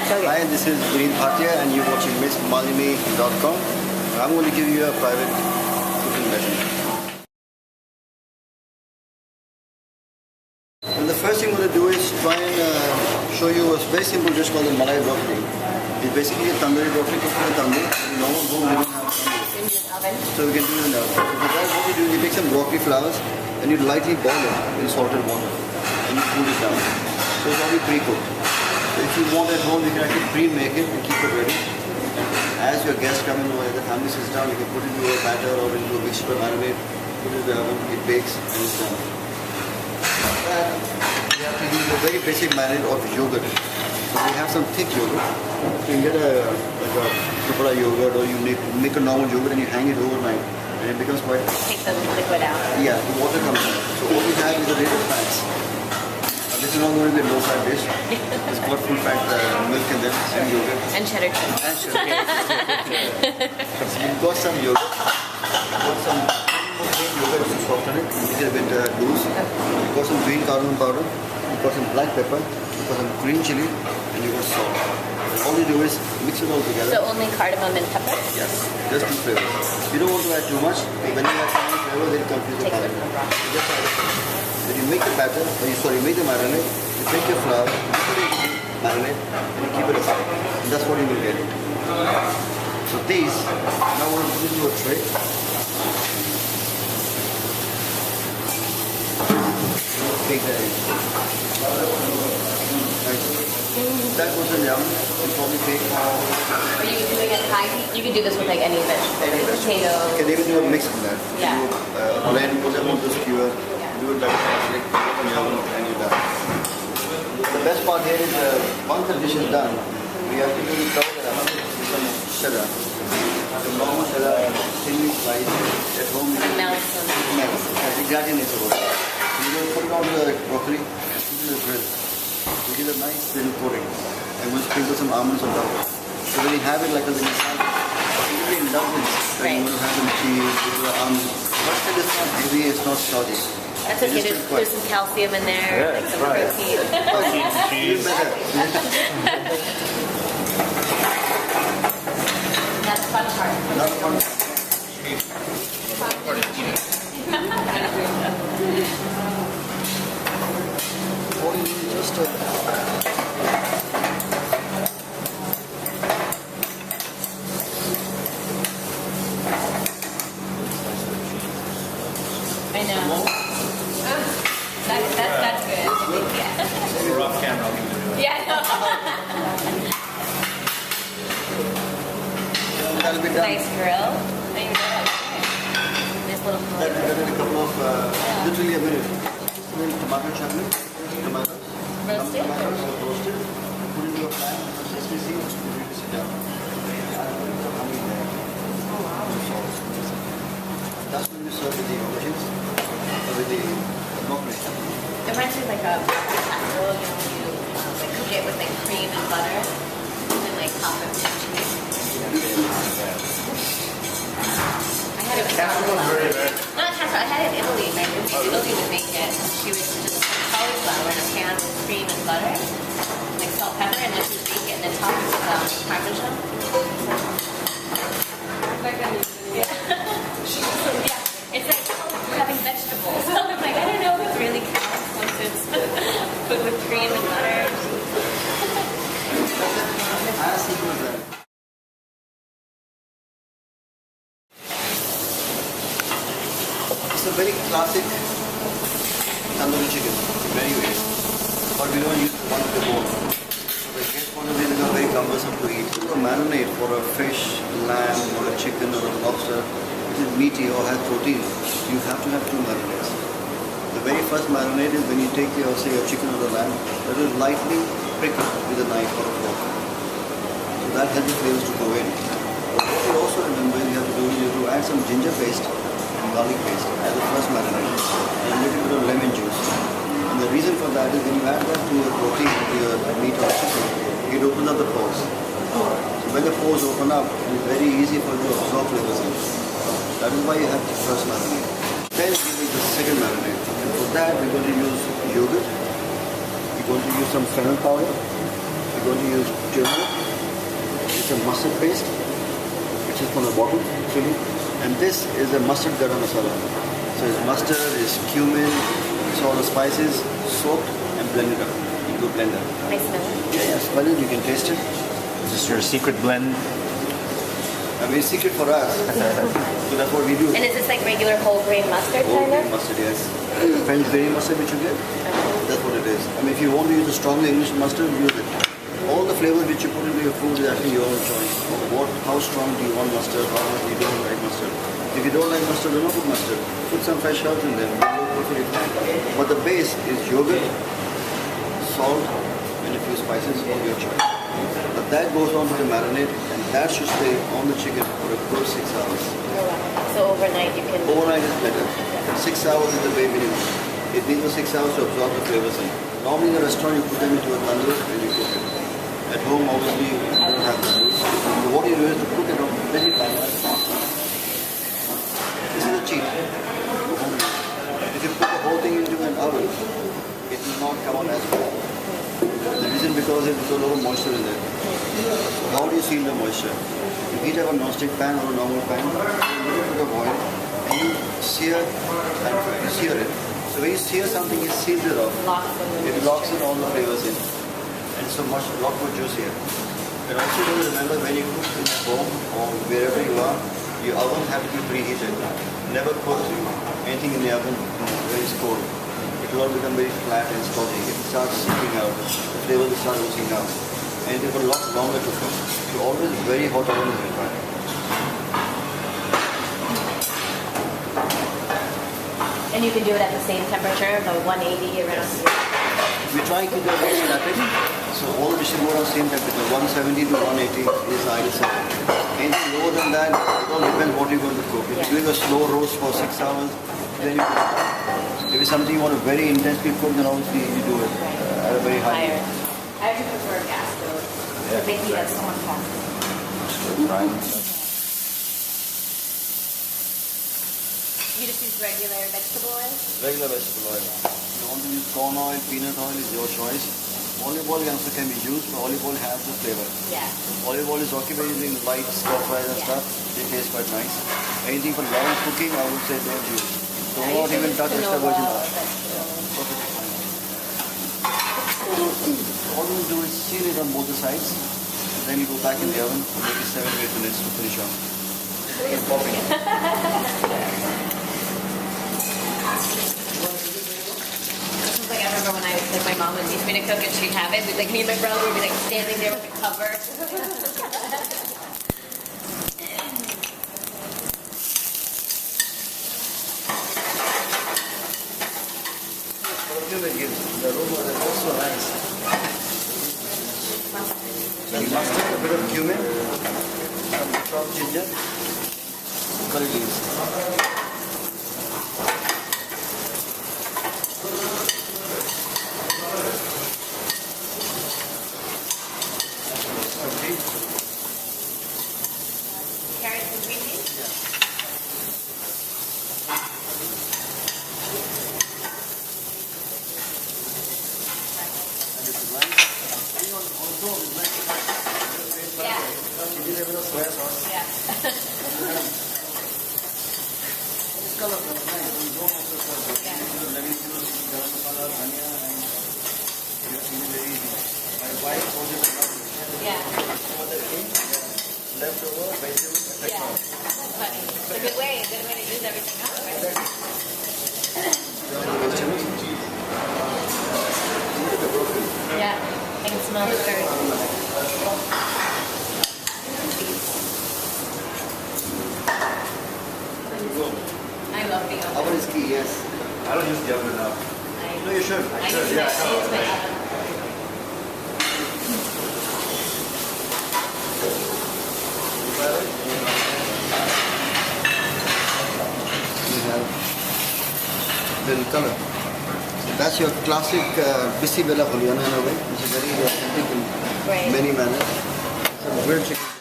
Okay. Hi, this is Vineet Bhatia and you're watching MissMalini.com. I'm going to give you a private cooking lesson. And the first thing I'm going to do is try and show you a very simple dish called the Malai broccoli. It's basically a tandoori broccoli cooked in a tandoor. In normal home, we don't have tandoor. So we can do it in the oven. So for that, what you do is you take some broccoli flowers and you lightly boil it in salted water and you cool it down. So it's already pre-cooked. So if you want at home, you can actually pre-make it and keep it ready. As your guests come in or the family sits down, you can put it into a batter or into a mixture marinade, put it in the oven, it bakes and it's done. We have to use a very basic marinade of yogurt. So we have some thick yogurt. So you get a Tripura yogurt or you make a normal yogurt and you hang it overnight and it becomes quite... Take the liquid out. Yeah, the water comes out. So what we have is a little fats. This is not going to be a low-fat dish. It's got full-fat milk in there, and yogurt. And cheddar cheese. And cheddar. So you've got some yogurt. You've got some plain yogurt to soften it. It's a bit loose. You've got some green cardamom powder. You've got some black pepper. You've got some green chili. And you've got salt. All you do is mix it all together. So only cardamom and pepper? Yes, just two flavors. You don't want to add too much. When you add too much flavor, then it confuse the palate. Just add it. When you make the batter, make the marinade, you take your flour, you put it in the marinade, and you keep it aside. And that's what you will get. So these, now we'll put it into a tray. Take that in. That goes in the oven. You probably take... Are you doing it high heat? You can do this with like any vegetable, like potatoes. You can even do a mix of that. Yeah. Blend, put them on the skewer. Do it like put it in the oven and you're done. The best part here is once the dish is done, we have to cover the oven with some cheddar. The normal cheddar, thinly sliced at home. And melts. That's exactly the word. You will put it on the broccoli and put it in the grill. You get a nice little coating and we'll sprinkle some almonds on top. So when you have it like a little salad, you can indulgence. Right. You want to have some cheese, with the almonds. But still it's not heavy, it's not salty. That's okay, there's some calcium in there, like some right. protein. Cheese. That's the fun part. Not fun. I know. That's good. Yeah. Rough camera, I'll give you. Yeah, I know. That'll be done. Nice grill. Nice little That will in a couple of, literally a minute. Tomato chutney, tomatoes. Roasted? Tomatoes roasted. Put into a pan, sesame seeds, and you sit down. That's when you serve with the aubergines, with the broccoli. It reminds me of like a casserole, you know, you like cook it with like cream and butter and like top it with cheese. I had it with not casserole, I had it in Italy. My roommate in Italy would make it. She would just put cauliflower in a pan with cream and butter, like salt, pepper, and then she'd bake it and then top it with Parmesan. Yeah, it's like having vegetables. I'm like, I don't know if it really counts once it's cooked with cream and butter. It's a very classic tandoori chicken, very way. But we don't use one of the bone. So the guest point of view become very cumbersome to eat. So a marinade for a fish, lamb, or a chicken, or a lobster, which is meaty or has protein, you have to have two marinades. The very first marinade is when you take your, say, your chicken or the lamb, that is lightly pricked with a knife or a fork. So that helps the flavors to go in. But what you also remember you have to do is you have to add some ginger paste and garlic paste as the first marinade and a little bit of lemon juice. And the reason for that is when you add that to your protein, to your meat or chicken, it opens up the pores. So when the pores open up, it's very easy for you to absorb flavors in. That is why you have the first marinade. Then you make the second marinade. For that, we're going to use yogurt. We're going to use some fennel powder. We're going to use turmeric. It's a mustard paste, which is from the bottle, actually. And this is a mustard garam masala. So it's mustard, it's cumin, it's all the spices soaked and blended up into a blender. Nice smell. Yeah, smell it, you can taste it. Is this your secret blend? I mean, it's secret for us. So that's what we do. And is this like regular whole grain mustard Whole kind of? grain mustard, yes. French grain mustard which you get, that's what it is. I mean, if you want to use a strong English mustard, use it. All the flavors which you put into your food is actually your own choice. How strong do you want mustard, how much you don't like mustard. If you don't like mustard, do not put mustard. Put some fresh herbs in there. But the base is yogurt, salt, and a few spices of your choice. But that goes on to the marinade, and that should stay on the chicken for a good 6 hours. So overnight you can... Overnight is better. 6 hours is the way minimum. It needs 6 hours to absorb the flavors in. Normally in a restaurant you put them into a tandoor and you cook it. At home obviously you don't have tandoors. So what you do is to cook it on very fine. This is a cheat. If you put the whole thing into an oven, it will not come out as well. The reason because there's a lot of moisture in there. So how do you seal the moisture? You heat up a non-stick pan or a normal pan, you put a bit of oil, and you sear it. So when you sear something, it seals it off. It locks in all the flavors in. And it's a lot more juicier. And also you remember when you cook in home or wherever you are, your oven has to be preheated. Never put anything in the oven when it's cold. It will all become very flat and stodgy. It starts seeping out. The flavor will start oozing out. And it will take a lot longer to cook. So always very hot oven is required. And you can do it at the same temperature, about 180 around. We try to keep it very static. So all the dishes go on the same temperature. 170 to 180 is the ideal setting. Anything lower than that, it all depends what you're going to cook. If you're doing a slow roast for 6 hours, then you cook it. If it's something you want to very intensely cook, then obviously you do it at a very high heat. I actually prefer gas stove. The big heat is so much faster. You just use regular vegetable oil? Regular vegetable oil. You want to use corn oil, peanut oil is your choice. Olive oil also can be used, but olive oil has the flavor. Yeah. Olive oil is okay when you're doing light stir fries and stuff. It tastes quite nice. Anything for long cooking, I would say don't use. Do not even touch extra virgin oil. Perfectly fine. All you do is seal it on both the sides. And then you go back in the oven for maybe 7 to 8 minutes to finish off. It's popping. Like I remember when my mom would teach me to cook and she'd have it, like me and my brother would be like standing there with the cover. Perfume it gives. The aroma is also nice. Some mustard, a bit of cumin, some chopped ginger, curry leaves. Carrots and green beans? Yeah. Leftover vegetables. Yeah. That's funny. It's a good way to use everything up, right? Yeah. I can smell the curry. I love the oven. Oven is key, yes. I don't use the oven enough. No, you should. I use my oven. You have little color. So that's your classic bisi bella juliana in a way, which is very authentic in many manners. So grilled chicken.